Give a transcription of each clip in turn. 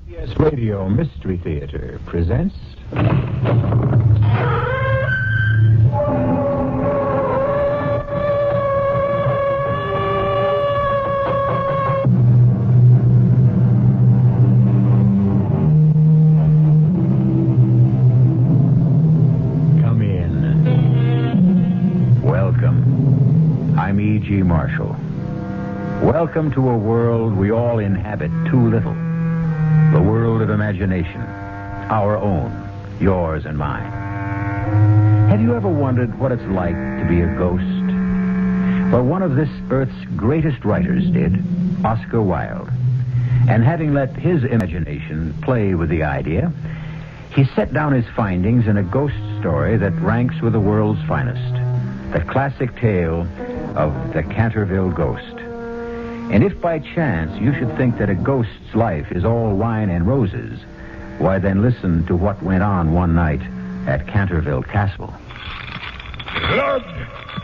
CBS Radio Mystery Theater presents... Come in. Welcome. I'm E.G. Marshall. Welcome to a world we all inhabit too little. The world of imagination. Our own. Yours and mine. Have you ever wondered what it's like to be a ghost? Well, one of this earth's greatest writers did, Oscar Wilde. And having let his imagination play with the idea, he set down his findings in a ghost story that ranks with the world's finest. The classic tale of the Canterville Ghost. And if by chance you should think that a ghost's life is all wine and roses, why then listen to what went on one night at Canterville Castle. Blood!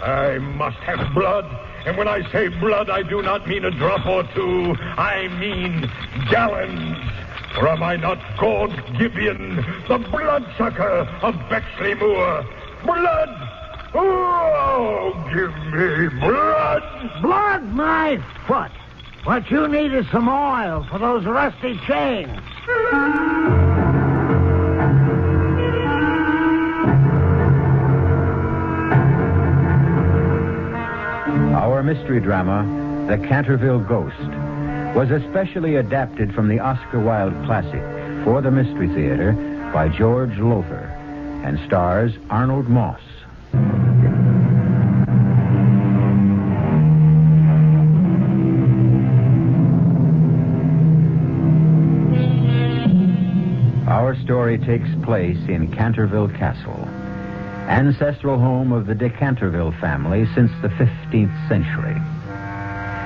I must have blood. And when I say blood, I do not mean a drop or two. I mean gallons. Or am I not Gord Gibeon, the bloodsucker of Bexley Moor? Blood! Oh, give me blood! Blood, my foot. What you need is some oil for those rusty chains. Our mystery drama, The Canterville Ghost, was especially adapted from the Oscar Wilde classic for the Mystery Theater by George Lothar and stars Arnold Moss. Our story takes place in Canterville Castle, ancestral home of the de Canterville family since the 15th century.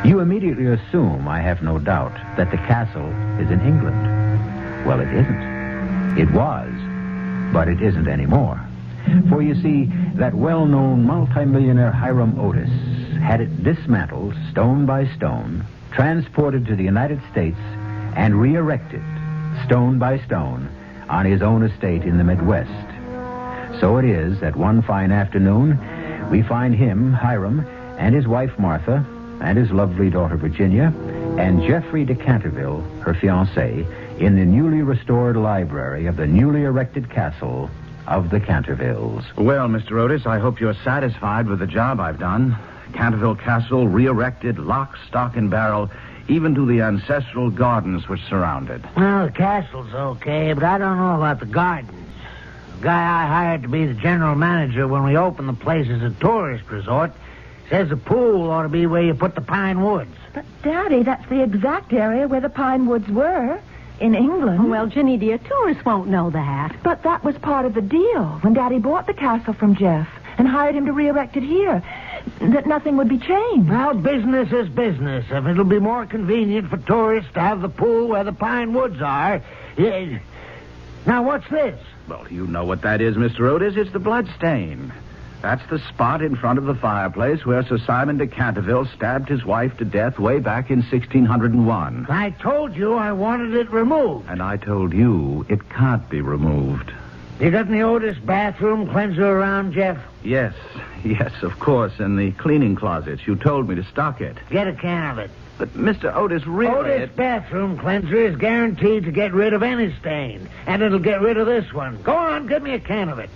You immediately assume, I have no doubt, that the castle is in England. Well, it isn't. It was, but it isn't anymore. For you see, that well-known multimillionaire Hiram Otis had it dismantled, stone by stone, transported to the United States, and re-erected, stone by stone, on his own estate in the Midwest. So it is that one fine afternoon, we find him, Hiram, and his wife Martha, and his lovely daughter Virginia, and Geoffrey de Canterville, her fiancé, in the newly restored library of the newly erected castle of the Cantervilles. Well, Mr. Otis, I hope you're satisfied with the job I've done. Canterville Castle re-erected, lock, stock, and barrel, even to the ancestral gardens which surround it. Well, the castle's okay, but I don't know about the gardens. The guy I hired to be the general manager when we opened the place as a tourist resort says the pool ought to be where you put the pine woods. But, Daddy, that's the exact area where the pine woods were, in England. Oh, well, Ginny, dear, tourists won't know that. But that was part of the deal when Daddy bought the castle from Jeff and hired him to re-erect it here, that nothing would be changed. Well, business is business. If it'll be more convenient for tourists to have the pool where the pine woods are... Now, what's this? Well, you know what that is, Mr. Otis. It's the blood stain. That's the spot in front of the fireplace where Sir Simon de Canterville stabbed his wife to death way back in 1601. I told you I wanted it removed. And I told you it can't be removed. You got the Otis bathroom cleanser around, Jeff? Yes, of course, in the cleaning closets. You told me to stock it. Get a can of it. But, Mr. Otis, really... Otis bathroom cleanser is guaranteed to get rid of any stain, and it'll get rid of this one. Go on, give me a can of it.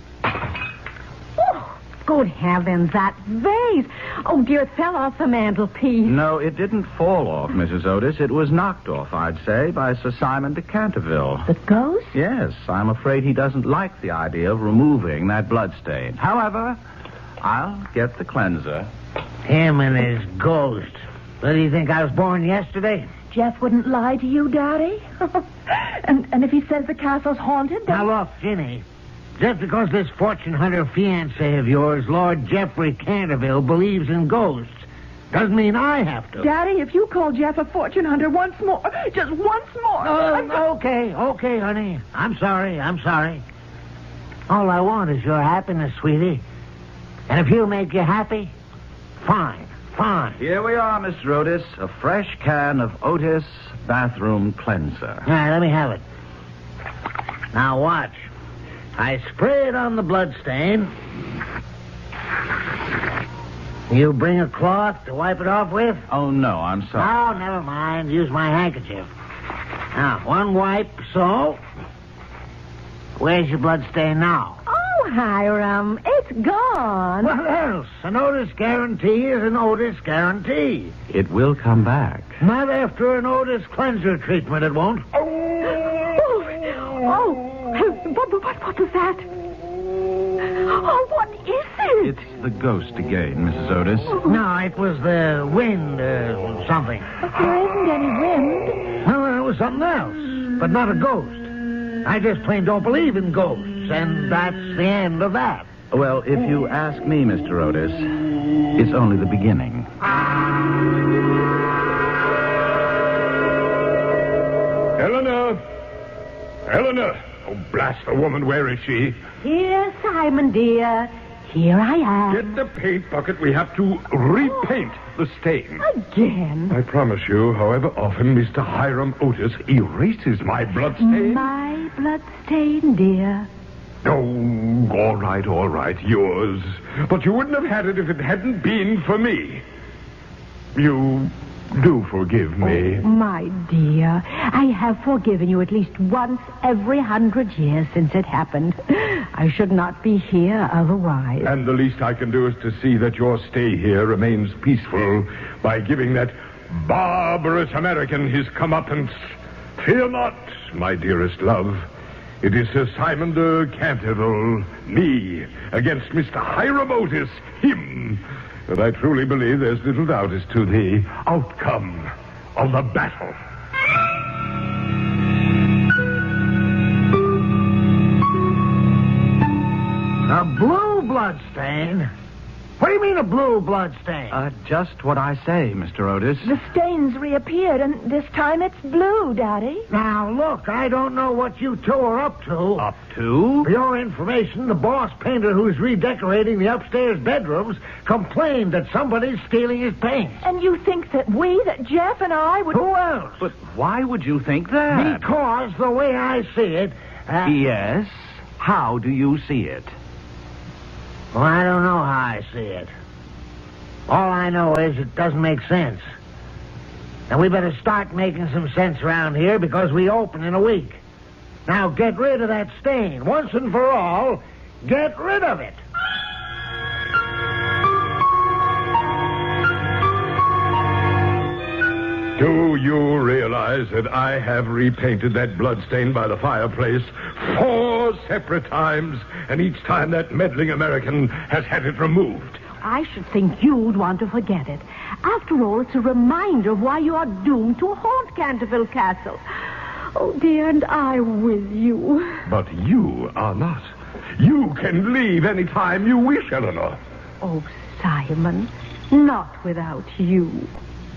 Good heavens, that vase. Oh, dear, it fell off the mantelpiece. No, it didn't fall off, Mrs. Otis. It was knocked off, I'd say, by Sir Simon de Canterville. The ghost? Yes, I'm afraid he doesn't like the idea of removing that bloodstain. However, I'll get the cleanser. Him and his ghost. What, do you think I was born yesterday? Jeff wouldn't lie to you, Daddy? and if he says the castle's haunted, then... Now, look, Ginny. Just because this fortune hunter fiancé of yours, Lord Geoffrey Canterville, believes in ghosts, doesn't mean I have to. Daddy, if you call Jeff a fortune hunter once more, just once more... Okay, honey. I'm sorry. All I want is your happiness, sweetie. And if he'll make you happy, fine. Here we are, Mr. Otis. A fresh can of Otis bathroom cleanser. All right, let me have it. Now watch. I spray it on the bloodstain. You bring a cloth to wipe it off with? Oh, no, I'm sorry. Oh, never mind. Use my handkerchief. Now, one wipe, so. Where's your bloodstain now? Oh, Hiram, it's gone. What else? An Otis guarantee is an Otis guarantee. It will come back. Not after an Otis cleanser treatment, it won't. Oh, what was that? Oh, what is it? It's the ghost again, Mrs. Otis. No, it was the wind or something. But there isn't any wind. No, it was something else, but not a ghost. I just plain don't believe in ghosts, and that's the end of that. Well, if you ask me, Mr. Otis, it's only the beginning. Eleanor! Oh, blast the woman, where is she? Here, Simon, dear. Here I am. Get the paint bucket. We have to repaint the stain. Again? I promise you, however often Mr. Hiram Otis erases my bloodstain. My bloodstain, dear. Oh, all right, yours. But you wouldn't have had it if it hadn't been for me. You do forgive me. Oh, my dear, I have forgiven you at least once every 100 years since it happened. I should not be here otherwise. And the least I can do is to see that your stay here remains peaceful by giving that barbarous American his comeuppance. Fear not, my dearest love. It is Sir Simon de Canterville, me, against Mr. Hiram Otis, him. But I truly believe there's little doubt as to the outcome of the battle. A blue bloodstain? What do you mean a blue bloodstain? Just what I say, Mr. Otis. The stain's reappeared, and this time it's blue, Daddy. Now, look, I don't know what you two are up to. Up to? For your information, the boss painter who's redecorating the upstairs bedrooms complained that somebody's stealing his paint. And you think that Jeff and I would... Who else? But why would you think that? Because the way I see it... Yes? How do you see it? Well, I don't know how I see it. All I know is it doesn't make sense. And we better start making some sense around here because we open in a week. Now get rid of that stain. Once and for all, get rid of it. Do you realize that I have repainted that bloodstain by the fireplace 4 separate times, and each time that meddling American has had it removed? I should think you'd want to forget it. After all, it's a reminder of why you are doomed to haunt Canterville Castle. Oh, dear, and I with you. But you are not. You can leave any time you wish, Eleanor. Oh, Simon, not without you.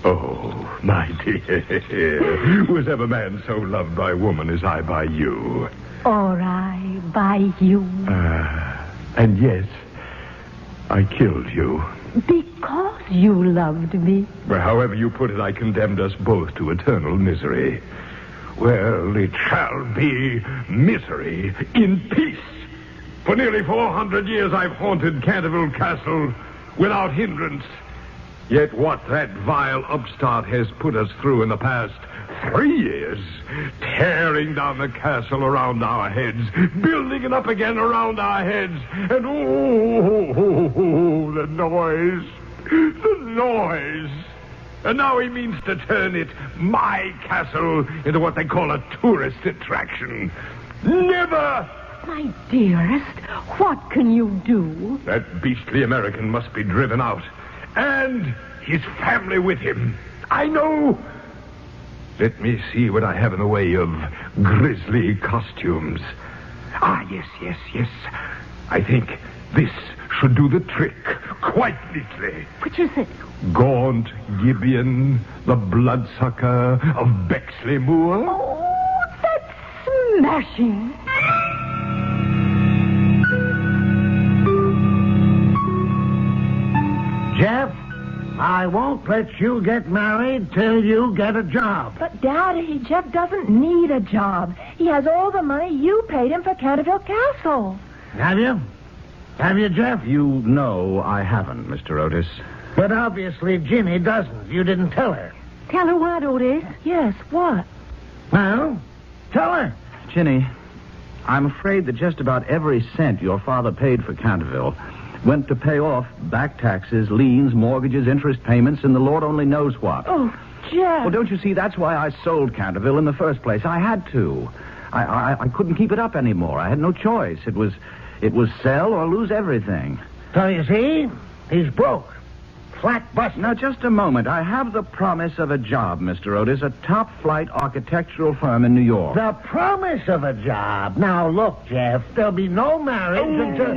Oh, my dear. Was ever man so loved by woman as I by you? Or I by you. And yes, I killed you. Because you loved me. Well, however you put it, I condemned us both to eternal misery. Well, it shall be misery in peace. For nearly 400 years I've haunted Canterville Castle without hindrance. Yet what that vile upstart has put us through in the past 3 years, tearing down the castle around our heads, building it up again around our heads, and the noise. And now he means to turn it, my castle, into what they call a tourist attraction. Never! My dearest, what can you do? That beastly American must be driven out. And his family with him. I know. Let me see what I have in the way of grisly costumes. Yes. I think this should do the trick quite neatly. Which is it? Gaunt Gibeon, the bloodsucker of Bexley Moor. Oh, that's smashing. Jeff, I won't let you get married till you get a job. But, Daddy, Jeff doesn't need a job. He has all the money you paid him for Canterville Castle. Have you? Have you, Jeff? You know I haven't, Mr. Otis. But obviously Ginny doesn't. You didn't tell her. Tell her what, Otis? Yes, what? Well, tell her. Ginny, I'm afraid that just about every cent your father paid for Canterville went to pay off back taxes, liens, mortgages, interest payments, and the Lord only knows what. Oh, Jeff. Well, don't you see, that's why I sold Canterville in the first place. I had to. I couldn't keep it up anymore. I had no choice. It was sell or lose everything. So you see, he's broke. Flat bust. Now, just a moment. I have the promise of a job, Mr. Otis, a top-flight architectural firm in New York. The promise of a job. Now, look, Jeff, there'll be no marriage until...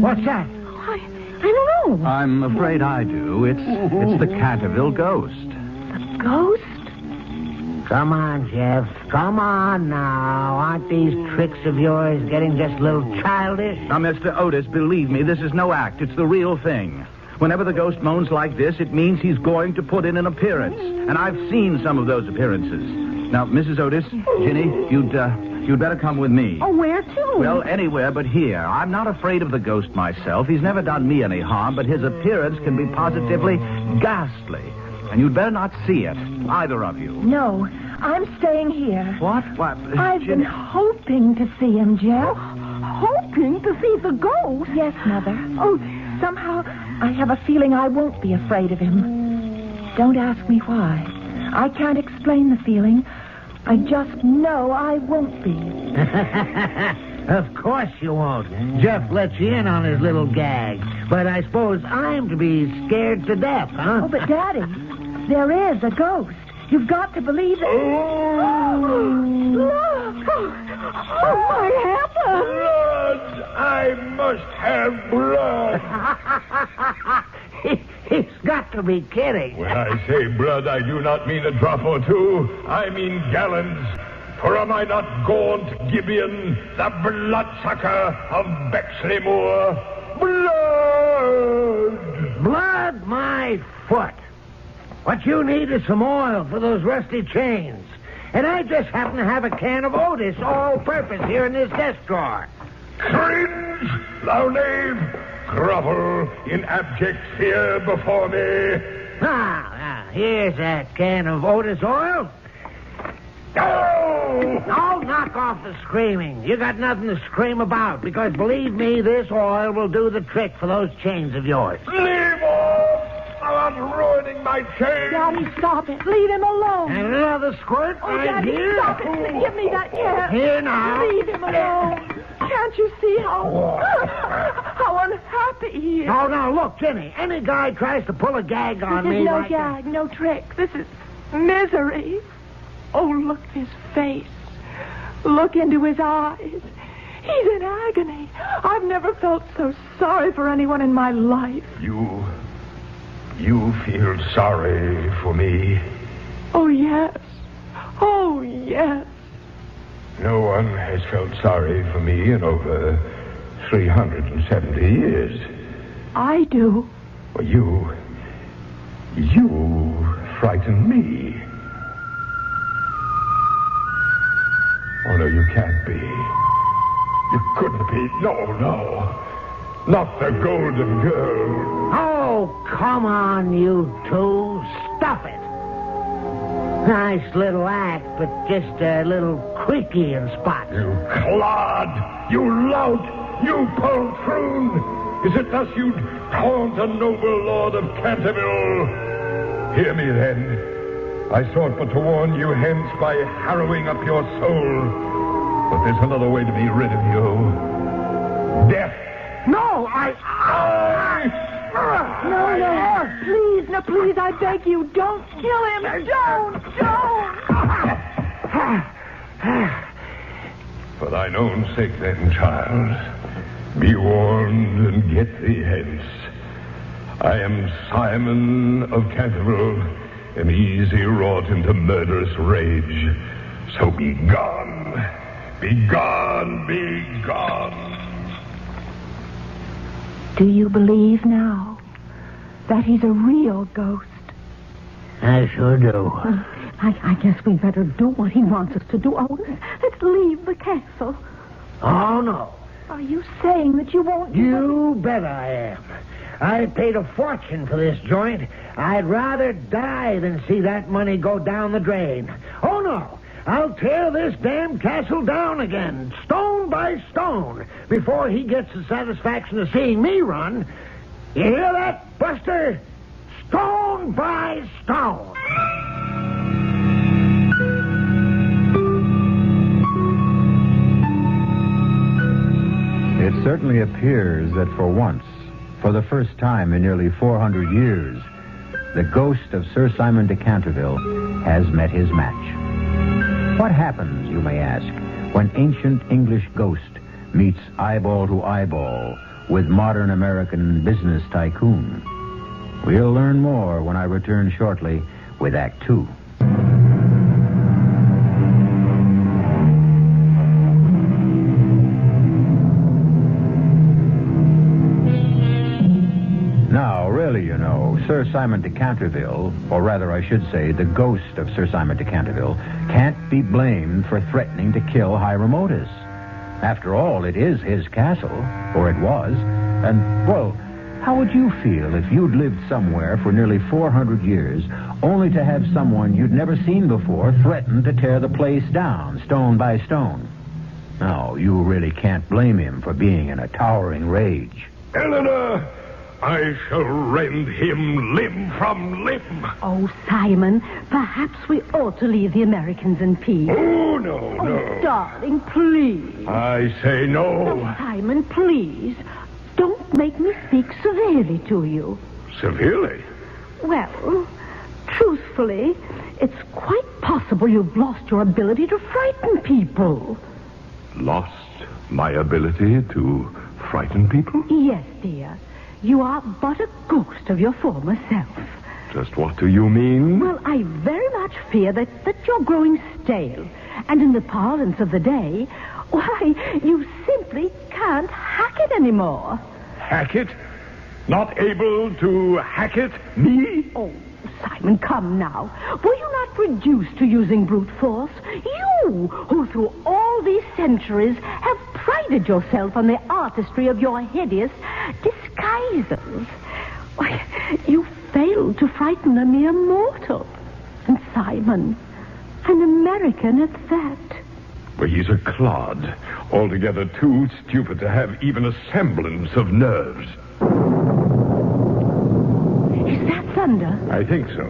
What's that? I don't know. I'm afraid I do. It's the Canterville ghost. The ghost? Come on, Jeff. Come on now. Aren't these tricks of yours getting just a little childish? Now, Mr. Otis, believe me, this is no act. It's the real thing. Whenever the ghost moans like this, it means he's going to put in an appearance. And I've seen some of those appearances. Now, Mrs. Otis, Ginny, you'd better come with me. Oh, where to? Well, anywhere but here. I'm not afraid of the ghost myself. He's never done me any harm, but his appearance can be positively ghastly. And you'd better not see it, either of you. No, I'm staying here. What? I've been hoping to see him, Jeff. Hoping to see the ghost? Yes, Mother. Oh, Somehow, I have a feeling I won't be afraid of him. Don't ask me why. I can't explain the feeling. I just know I won't be. Of course you won't. Jeff lets you in on his little gag. But I suppose I'm to be scared to death, huh? Oh, but Daddy, there is a ghost. You've got to believe it. look! Oh, my heavens! Blood! I must have blood. He's got to be kidding. When I say blood, I do not mean a drop or two. I mean gallons. For am I not gaunt Gibeon, the bloodsucker of Bexley Moor? Blood! Blood, my foot. What you need is some oil for those rusty chains. And I just happen to have a can of Otis all-purpose here in this desk drawer. Cringe, thou knave! Grovel in abject fear before me. Now, here's that can of Otis oil. Oh! Oh, knock off the screaming. You got nothing to scream about, because believe me, this oil will do the trick for those chains of yours. Leave off! Thou art ruining my chain. Daddy, stop it. Leave him alone. And another squirt Oh, right Daddy, here. stop it. Give me that can. Here now. Leave him alone. Can't you see how unhappy he is? No, look, Jenny. Any guy tries to pull a gag on This me is no like gag, no trick. This is misery. Oh, look at his face. Look into his eyes. He's in agony. I've never felt so sorry for anyone in my life. You feel sorry for me? Oh, yes. Oh, yes. No one has felt sorry for me in over 370 years. I do. Well, you frighten me. Oh, no, you can't be. You couldn't be. No. Not the Golden Girl. Oh, come on, you two. Stop it. Nice little act, but just a little creaky in spots. You clod! You lout! You poltroon! Is it thus you'd taunt a noble lord of Canterville? Hear me, then. I sought but to warn you hence by harrowing up your soul. But there's another way to be rid of you. Death! No, No, please, I beg you, don't kill him. Don't. For thine own sake, then, child, be warned and get thee hence. I am Simon of Canterville, am easy wrought into murderous rage. So be gone, be gone, be gone. Do you believe now? that he's a real ghost? I sure do. I guess we'd better do what he wants us to do, Otis. Let's leave the castle. Oh, no. Are you saying that you won't... You bet I am. I paid a fortune for this joint. I'd rather die than see that money go down the drain. Oh, no. I'll tear this damn castle down again, stone by stone, before he gets the satisfaction of seeing me run. You hear that, Buster? Stone by stone. It certainly appears that for once, for the first time in nearly 400 years, the ghost of Sir Simon de Canterville has met his match. What happens, you may ask, when ancient English ghost meets eyeball to eyeball with modern American business tycoon? We'll learn more when I return shortly with Act Two. Now, really, you know, Sir Simon de Canterville, or rather I should say the ghost of Sir Simon de Canterville, can't be blamed for threatening to kill Hiram Otis. After all, it is his castle, or it was, and, well, how would you feel if you'd lived somewhere for nearly 400 years only to have someone you'd never seen before threaten to tear the place down, stone by stone? No, you really can't blame him for being in a towering rage. Eleanor, I shall rend him limb from limb. Oh, Simon, perhaps we ought to leave the Americans in peace. Oh, no, Oh, no. darling, please. I say no. Oh, Simon, please. Don't make me speak severely to you. Severely? Well, truthfully, it's quite possible you've lost your ability to frighten people. Lost my ability to frighten people? Yes, dear. You are but a ghost of your former self. Just what do you mean? Well, I very much fear that you're growing stale. And in the parlance of the day, why, you simply can't hack it anymore. Hack it? Not able to hack it? Me? Oh, Simon, come now. Were you not reduced to using brute force? You, who through all these centuries have prided yourself on the artistry of your hideous disguises. Why, you failed to frighten a mere mortal. And Simon, an American at that. Well, he's a clod. Altogether too stupid to have even a semblance of nerves. Is that thunder? I think so.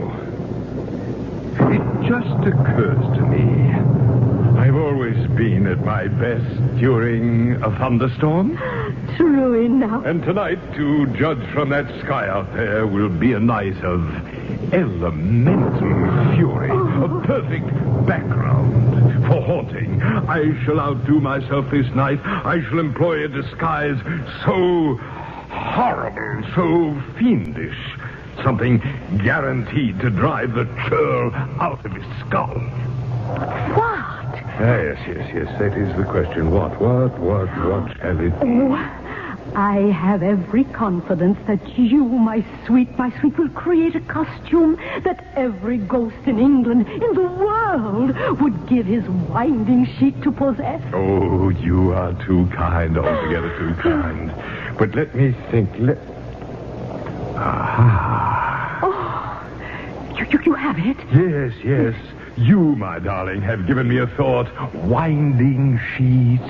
It just occurs to me. I've always been at my best during a thunderstorm. True enough. And tonight, to judge from that sky out there, will be a night of elemental fury. A perfect background for haunting. I shall outdo myself this night. I shall employ a disguise so horrible, so fiendish. Something guaranteed to drive the churl out of his skull. What? Yes. That is the question. What shall it be? Oh, I have every confidence that you, my sweet, will create a costume that every ghost in England, in the world, would give his winding sheet to possess. Oh, you are too kind, altogether too kind. But let me think. Aha. Oh, you have it? Yes. You, my darling, have given me a thought. Winding sheets.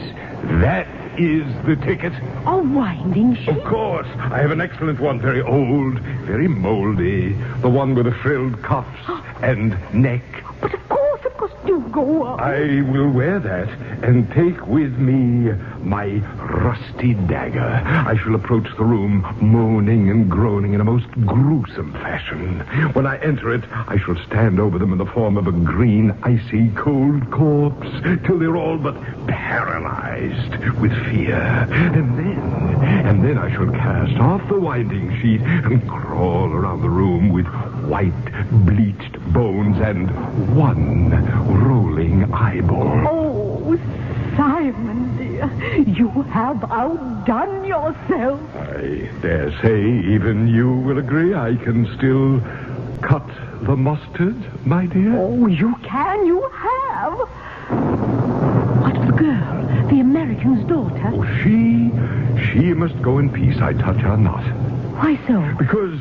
That is the ticket. A winding sheet? Of course. I have an excellent one. Very old, very moldy. The one with the frilled cuffs and neck. But of course, do go on. I will wear that and take with me my rusty dagger. I shall approach the room moaning and groaning in a most gruesome fashion. When I enter it, I shall stand over them in the form of a green, icy, cold corpse till they're all but paralyzed with fear. And then I shall cast off the winding sheet and crawl around the room with white, bleached bones and one rolling eyeball. Oh, Simon, dear, You have outdone yourself. I dare say even you will agree I can still cut the mustard, my dear. Oh, you can. You have. What of the girl? The American's daughter? Oh, she must go in peace. I touch her not. Why so? Because...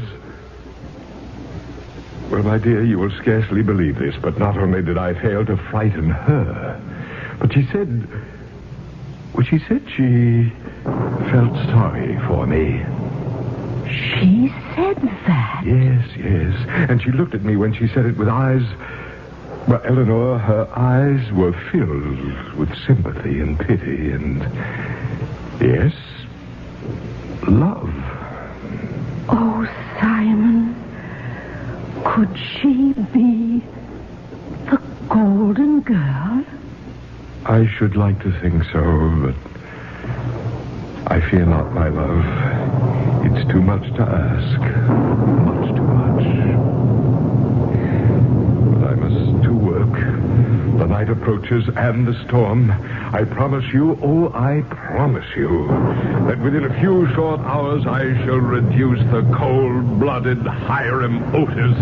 Well, my dear, you will scarcely believe this, but not only did I fail to frighten her, but she said... Well, she said she felt sorry for me. She said that? Yes. And she looked at me when she said it with eyes... Well, Eleanor, her eyes were filled with sympathy and pity and... Yes, love. Oh, Simon, could she be the golden girl? I should like to think so, but I fear not, my love. It's too much to ask. Much too much. But I must to work. The night approaches and the storm. I promise you, that within a few short hours I shall reduce the cold-blooded Hiram Otis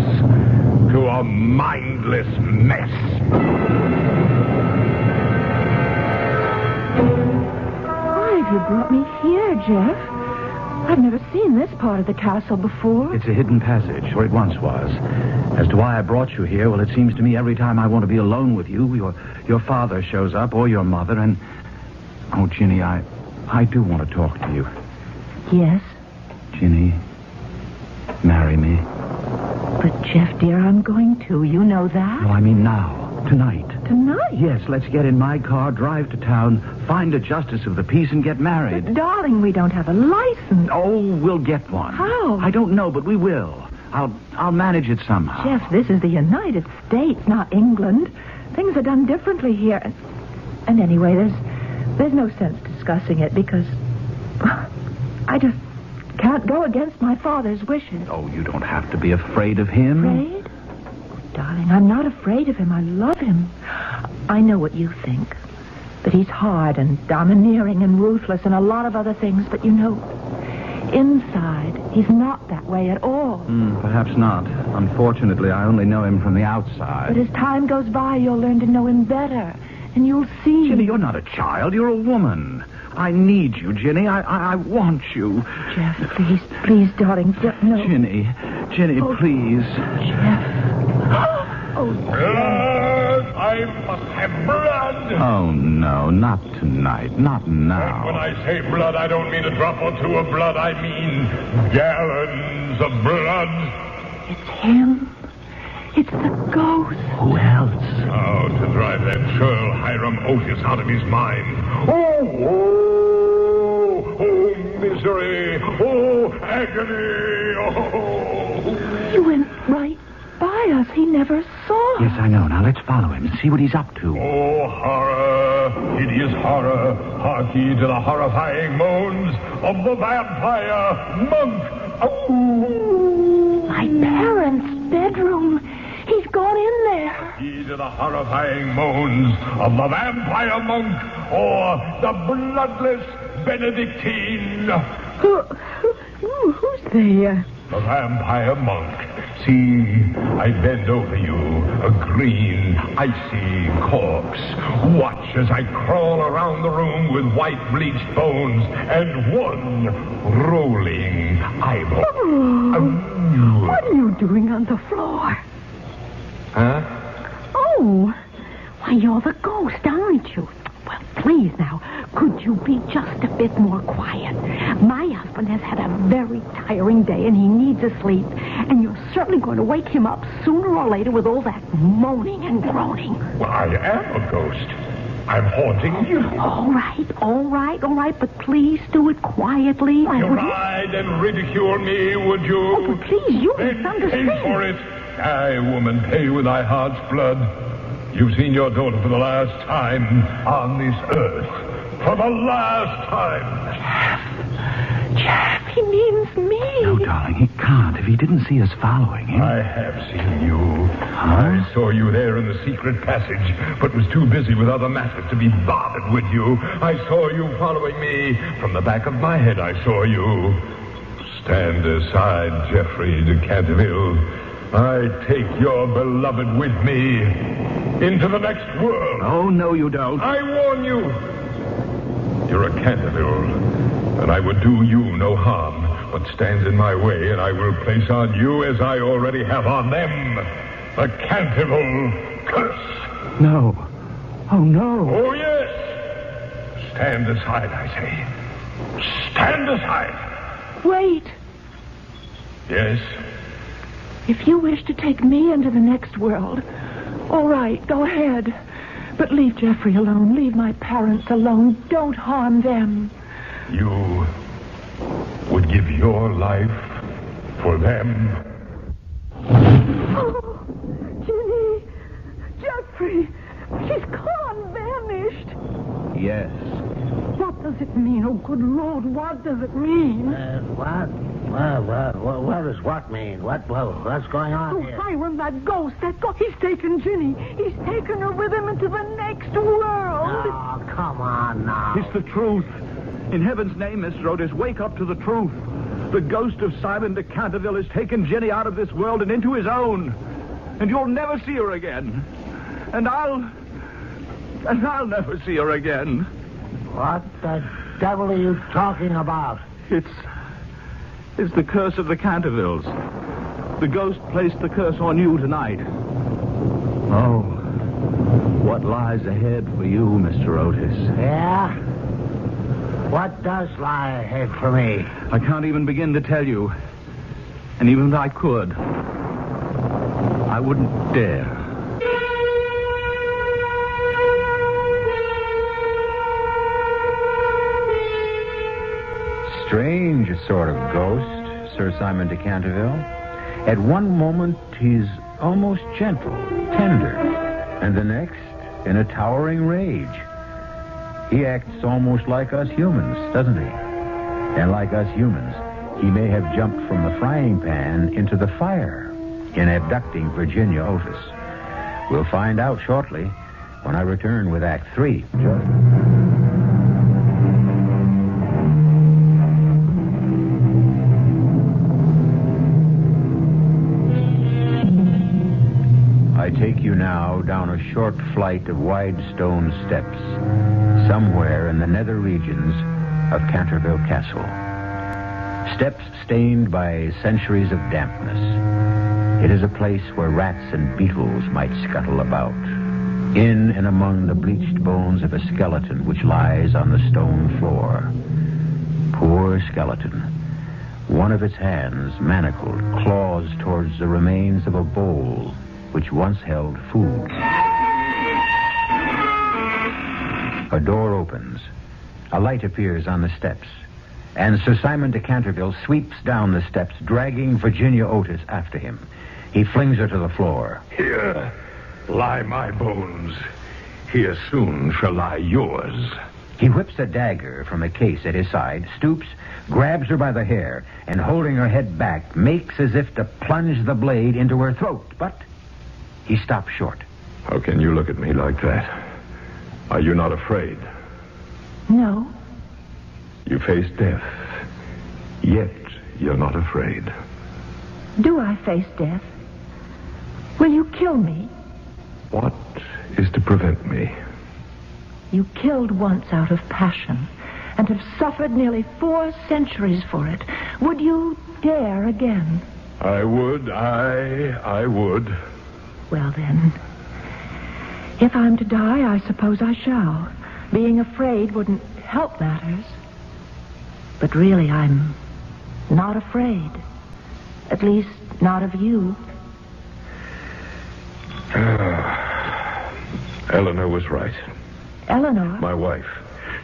to a mindless mess. Why have you brought me here, Jeff? I've never seen this part of the castle before. It's a hidden passage, or it once was. As to why I brought you here, well, it seems to me every time I want to be alone with you, your father shows up, or your mother, and... Oh, Ginny, I do want to talk to you. Yes? Ginny, marry me. But, Jeff, dear, I'm going to. You know that. No, I mean now. Tonight. Tonight? Yes, let's get in my car, drive to town, find a justice of the peace, and get married. But, darling, we don't have a license. Oh, we'll get one. How? I don't know, but we will. I'll manage it somehow. Jeff, this is the United States, not England. Things are done differently here. And anyway, there's no sense discussing it because I just can't go against my father's wishes. Oh, you don't have to be afraid of him. Afraid? Darling, I'm not afraid of him. I love him. I know what you think. That he's hard and domineering and ruthless and a lot of other things, but you know, inside, he's not that way at all. Perhaps not. Unfortunately, I only know him from the outside. But as time goes by, you'll learn to know him better, and you'll see... Ginny, you're not a child. You're a woman. I need you, Ginny. I want you. Jeff, please, darling, no. Ginny, please. Jeff. Blood! I must have blood! Oh, no, not tonight. Not now. And when I say blood, I don't mean a drop or two of blood. I mean gallons of blood. It's him. It's the ghost. Who else? Oh, to drive that churl Hiram Otis out of his mind. Oh, misery. Oh, agony. Oh. He went right by us. He never saw us. Yes, I know. Now let's follow him and see what he's up to. Oh, horror, hideous horror. Hark ye to the horrifying moans of the vampire monk. Oh. My parents' bedroom. He's gone in there. Hark ye to the horrifying moans of the vampire monk or the bloodless Benedictine. Who's there? The vampire monk. See, I bend over you, a green, icy corpse. Watch as I crawl around the room with white bleached bones and one rolling eyeball. Oh, what are you doing on the floor? Huh? Oh, why, you're the ghost, aren't you? Well, please now, could you be just a bit more quiet? My husband has had a very tiring day and he needs a sleep. And you're certainly going to wake him up sooner or later with all that moaning and groaning. Well, I am a ghost. I'm haunting you. All right, but please do it quietly. You ride and ridicule me, would you? Oh, but please, you Then misunderstand. pay for it. Aye, woman, pay with thy heart's blood. You've seen your daughter for the last time on this earth. For the last time. Jeff, he means me. No, darling, he can't if he didn't see us following him. I have seen you. I saw you there in the secret passage, but was too busy with other matters to be bothered with you. I saw you following me. From the back of my head, I saw you. Stand aside, Geoffrey de Canterville. I take your beloved with me into the next world. Oh, no, you don't. I warn you. You're a Canterville, and I would do you no harm. What stands in my way, and I will place on you, as I already have on them, the Canterville curse. No. Oh, no. Oh, yes. Stand aside, I say. Stand aside. Wait. Yes? If you wish to take me into the next world, all right, go ahead. But leave Geoffrey alone. Leave my parents alone. Don't harm them. You would give your life for them? Oh, Ginny! Geoffrey! She's gone, vanished. Yes. What does it mean? Oh, good Lord, what does it mean? What? What does what mean? What's going on Oh, here? Hiram, that ghost. He's taken Ginny. He's taken her with him into the next world. Oh, come on now. It's the truth. In heaven's name, Mr. Otis, wake up to the truth. The ghost of Simon de Canterville has taken Ginny out of this world and into his own. And you'll never see her again. And I'll never see her again. What the devil are you talking about? It's the curse of the Cantervilles. The ghost placed the curse on you tonight. Oh, what lies ahead for you, Mr. Otis? Yeah? What does lie ahead for me? I can't even begin to tell you. And even if I could, I wouldn't dare. Strange sort of ghost, Sir Simon de Canterville. At one moment, he's almost gentle, tender, and the next, in a towering rage. He acts almost like us humans, doesn't he? And like us humans, he may have jumped from the frying pan into the fire in abducting Virginia Otis. We'll find out shortly when I return with Act 3. I take you now down a short flight of wide stone steps, somewhere in the nether regions of Canterville Castle. Steps stained by centuries of dampness. It is a place where rats and beetles might scuttle about, in and among the bleached bones of a skeleton which lies on the stone floor. Poor skeleton. One of its hands, manacled, claws towards the remains of a bowl which once held food. A door opens. A light appears on the steps, and Sir Simon de Canterville sweeps down the steps, dragging Virginia Otis after him. He flings her to the floor. Here lie my bones. Here soon shall lie yours. He whips a dagger from a case at his side, stoops, grabs her by the hair, and holding her head back, makes as if to plunge the blade into her throat. But he stops short. How can you look at me like that? Are you not afraid? No. You face death, yet you're not afraid. Do I face death? Will you kill me? What is to prevent me? You killed once out of passion and have suffered nearly 4 centuries for it. Would you dare again? I would. Well, then, if I'm to die, I suppose I shall. Being afraid wouldn't help matters. But really, I'm not afraid. At least, not of you. Eleanor was right. Eleanor? My wife.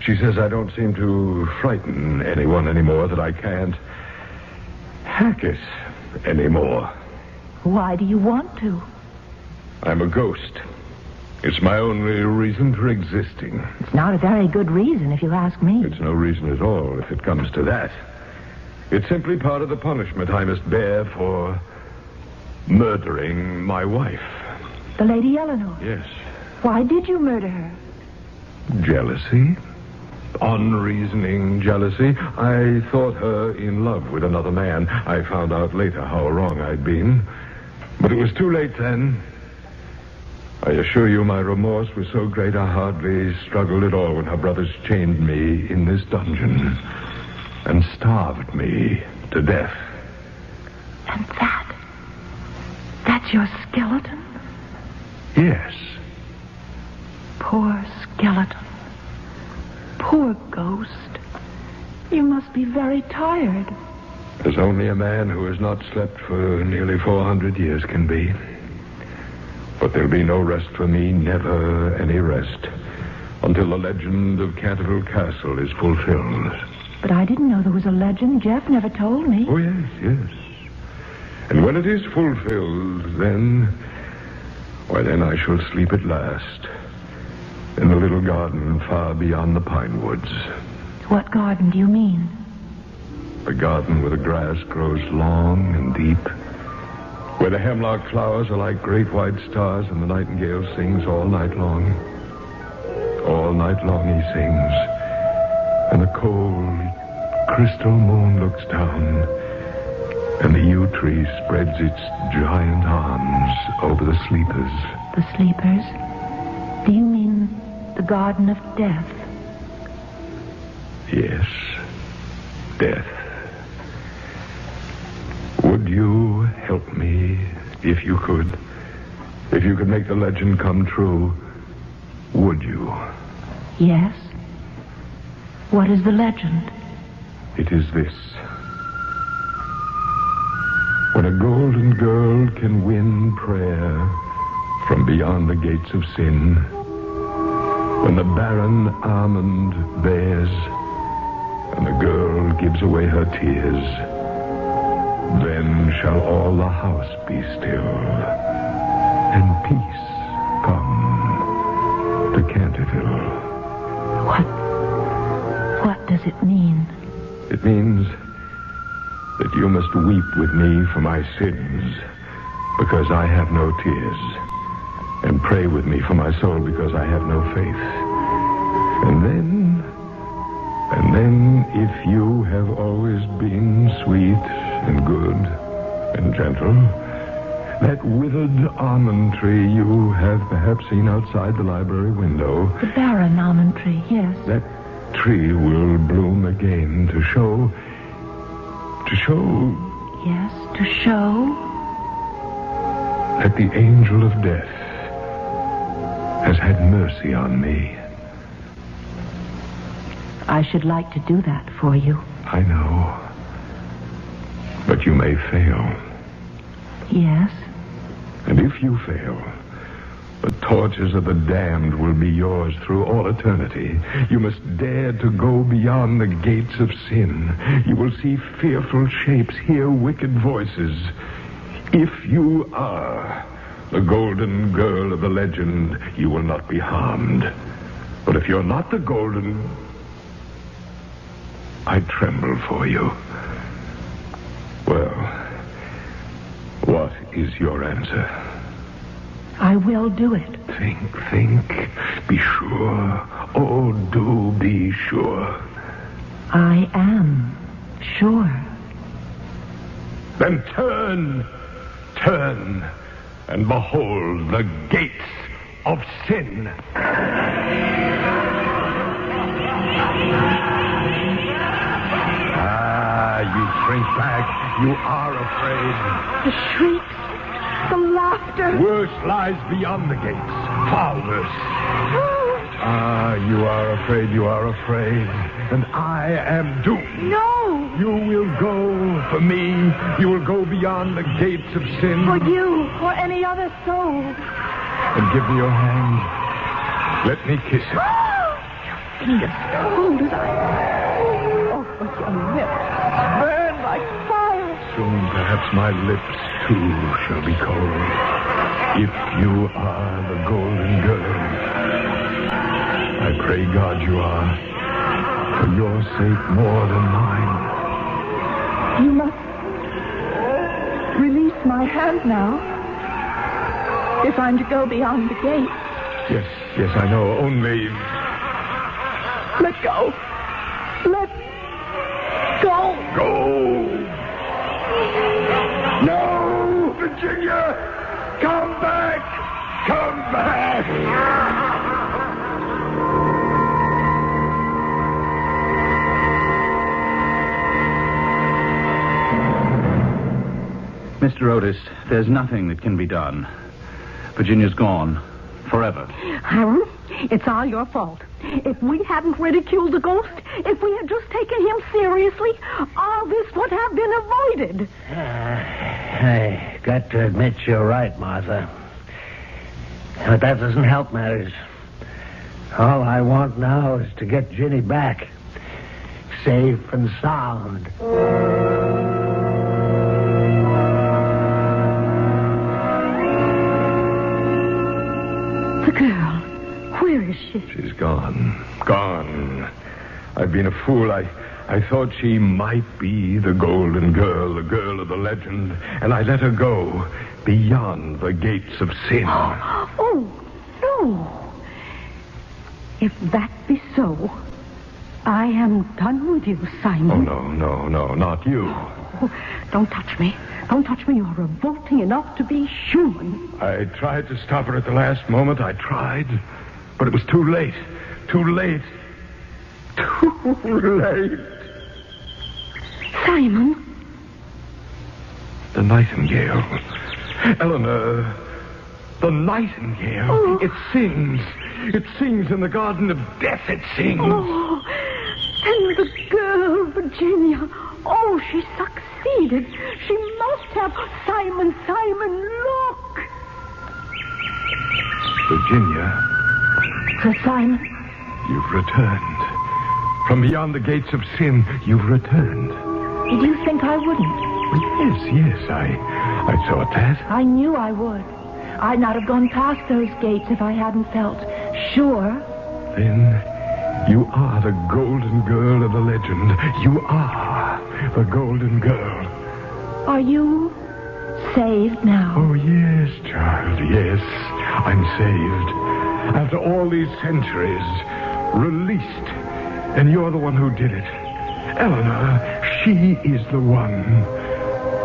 She says I don't seem to frighten anyone anymore, that I can't hack it anymore. Why do you want to? I'm a ghost. It's my only reason for existing. It's not a very good reason, if you ask me. It's no reason at all, if it comes to that. It's simply part of the punishment I must bear for murdering my wife. The Lady Eleanor? Yes. Why did you murder her? Jealousy. Unreasoning jealousy. I thought her in love with another man. I found out later how wrong I'd been. But it was too late then. I assure you my remorse was so great I hardly struggled at all when her brothers chained me in this dungeon and starved me to death. And that's your skeleton? Yes. Poor skeleton. Poor ghost. You must be very tired. As only a man who has not slept for nearly 400 years can be. But there'll be no rest for me, never any rest, until the legend of Canterville Castle is fulfilled. But I didn't know there was a legend. Jeff never told me. Oh, yes, yes. And when it is fulfilled, then I shall sleep at last in the little garden far beyond the pine woods. What garden do you mean? A garden where the grass grows long and deep, where the hemlock flowers are like great white stars and the nightingale sings all night long. All night long he sings, and the cold, crystal moon looks down, and the yew tree spreads its giant arms over the sleepers. The sleepers? Do you mean the garden of death? Yes, death. Would you help me if you could? If you could make the legend come true, would you? Yes. What is the legend? It is this. When a golden girl can win prayer from beyond the gates of sin, when the barren almond bears and the girl gives away her tears, then shall all the house be still, and peace come to Canterville. What does it mean? It means that you must weep with me for my sins, because I have no tears, and pray with me for my soul, because I have no faith. And then, if you have always been sweet and good and gentle, that withered almond tree you have perhaps seen outside the library window. The barren almond tree, yes. That tree will bloom again to show... Yes, to show? That the angel of death has had mercy on me. I should like to do that for you. I know. But you may fail. Yes? And if you fail, the tortures of the damned will be yours through all eternity. You must dare to go beyond the gates of sin. You will see fearful shapes, hear wicked voices. If you are the golden girl of the legend, you will not be harmed. But if you're not the golden... I tremble for you. Well, what is your answer? I will do it. Think. Be sure. Oh, do be sure. I am sure. Then turn, and behold the gates of sin. You shrink back. You are afraid. The shrieks, the laughter. Worse lies beyond the gates. Far worse. You are afraid. And I am doomed. No. You will go for me. You will go beyond the gates of sin. For you, or any other soul. And give me your hand. Let me kiss it. Fingers cold as ice. Oh, but your lips burn like fire. Soon, perhaps my lips, too, shall be cold. If you are the golden girl. I pray God you are, for your sake more than mine. You must release my hand now. If I'm to go beyond the gate. Yes, I know. Only... Let go. Let go. Go! No! Virginia! Come back! Come back! Mr. Otis, there's nothing that can be done. Virginia's gone. Forever. Hiram, it's all your fault. If we hadn't ridiculed the ghost, if we had just taken him seriously, all this would have been avoided. I got to admit you're right, Martha. But that doesn't help matters. All I want now is to get Ginny back. Safe and sound. The girl, where is she? She's gone. Gone. I've been a fool. I thought she might be the golden girl, the girl of the legend, and I let her go beyond the gates of sin. Oh, no. If that be so, I am done with you, Simon. Oh, no, not you. Oh, don't touch me. Don't touch me. You're revolting enough to be human. I tried to stop her at the last moment. I tried. But it was too late. Too late. Too late. Simon. The nightingale. Eleanor. The nightingale. Oh. It sings. It sings in the garden of death. It sings. Oh, and the girl, Virginia. Oh, she succeeded. She must have. Simon, look. Virginia. Sir Simon. You've returned. From beyond the gates of sin, you've returned. Did you think I wouldn't? Yes, I thought that. I knew I would. I'd not have gone past those gates if I hadn't felt sure. Then you are the golden girl of the legend. You are the golden girl. Are you saved now? Oh, yes, child, yes. I'm saved. After all these centuries, released. And you're the one who did it. Eleanor, she is the one.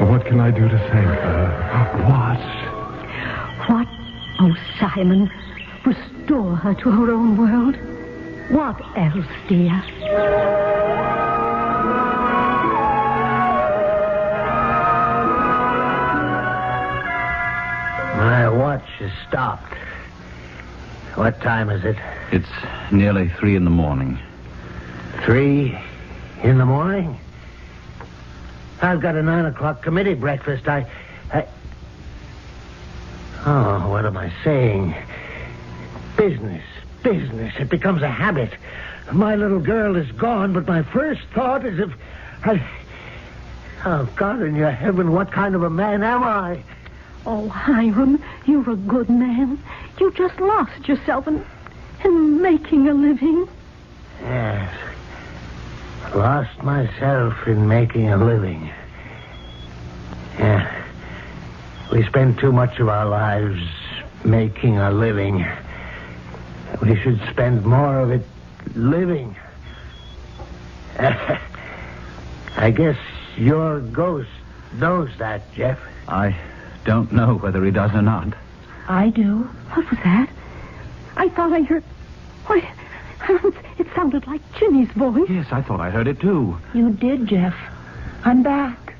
What can I do to thank her? What? What? Oh, Simon, restore her to her own world. What else, dear? My watch is stopped. What time is it? It's nearly 3 in the morning. 3 in the morning? I've got a 9 o'clock committee breakfast. Oh, what am I saying? Business. It becomes a habit. My little girl is gone, but my first thought is Oh, God in your heaven, what kind of a man am I? Oh, Hiram, you're a good man. You just lost yourself in making a living. Yes. Lost myself in making a living. Yeah. We spend too much of our lives making a living. We should spend more of it living. I guess your ghost knows that, Jeff. I don't know whether he does or not. I do. What was that? I thought I heard... Why, it sounded like Ginny's voice. Yes, I thought I heard it too. You did, Jeff. I'm back.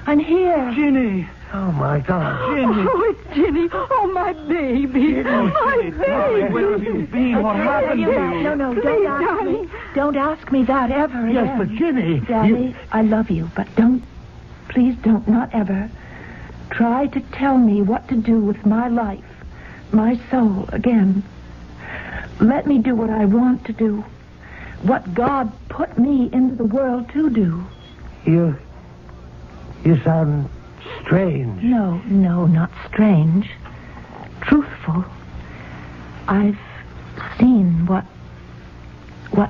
I'm here. Ginny! Oh, my God. Ginny! Oh, it's Ginny. Oh, my baby. My baby. Where have you been? What happened to you? No, Please, don't ask darling. me. Don't ask me that ever again. Yes, but Ginny... Daddy, I love you, but please don't, not ever, try to tell me what to do with my life, my soul, again. Let me do what I want to do, what God put me into the world to do. You sound strange. No, not strange. Truthful. I've seen what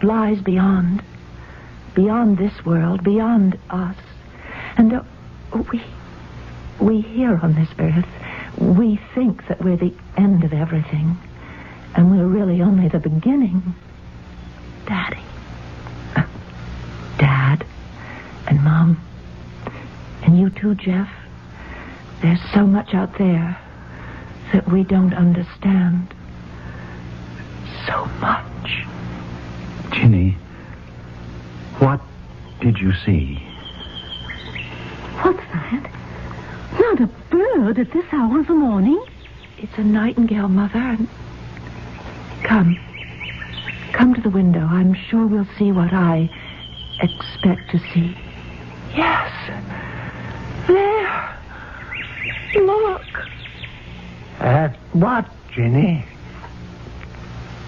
lies beyond this world, beyond us. And we here on this earth, we think that we're the end of everything. And we're really only the beginning. Daddy. Dad. And Mom. And you too, Jeff. There's so much out there that we don't understand. So much. Ginny, what did you see? What's that? Not a bird at this hour of the morning. It's a nightingale, Mother. And Come to the window. I'm sure we'll see what I expect to see. Yes. There. Look. At what, Ginny?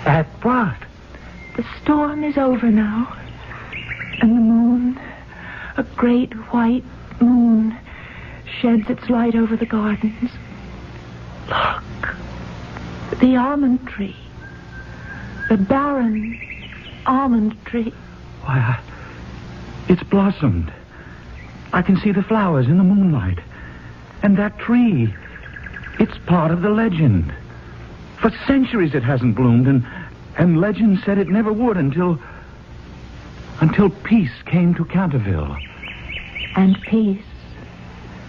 At what? The storm is over now. And the moon, a great white moon, sheds its light over the gardens. Look. The almond tree. The barren almond tree. Why, it's blossomed. I can see the flowers in the moonlight. And that tree, it's part of the legend. For centuries it hasn't bloomed, and legend said it never would until peace came to Canterville. And peace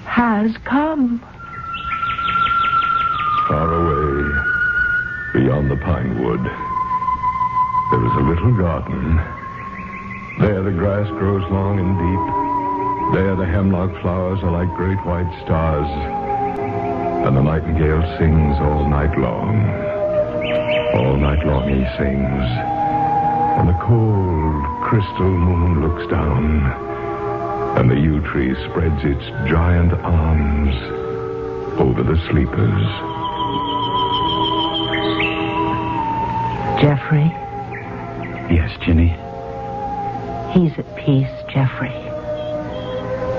has come. Far away, beyond the pine wood, there is a little garden. There the grass grows long and deep. There the hemlock flowers are like great white stars. And the nightingale sings all night long. All night long he sings. And the cold crystal moon looks down. And the yew tree spreads its giant arms over the sleepers. Jeffrey? Yes, Ginny? He's at peace, Jeffrey.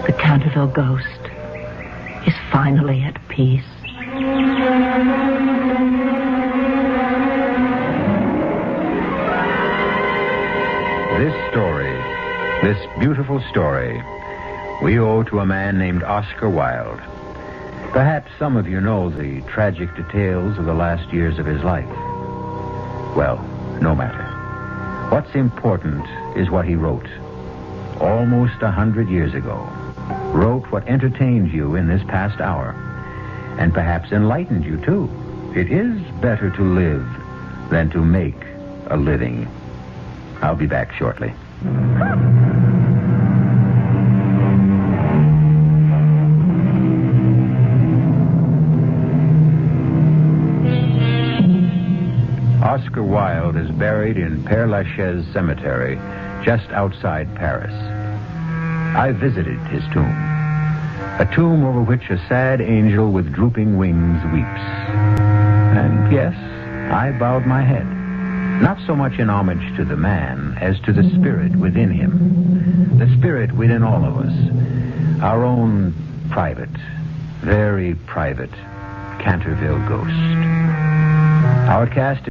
The Canterville ghost is finally at peace. This story, this beautiful story, we owe to a man named Oscar Wilde. Perhaps some of you know the tragic details of the last years of his life. Well, no matter. What's important is what he wrote. Almost 100 years ago. Wrote what entertained you in this past hour. And perhaps enlightened you, too. It is better to live than to make a living. I'll be back shortly. Oscar Wilde is buried in Père Lachaise Cemetery, just outside Paris. I visited his tomb. A tomb over which a sad angel with drooping wings weeps. And yes, I bowed my head. Not so much in homage to the man as to the spirit within him. The spirit within all of us. Our own private, very private Canterville ghost. Our cast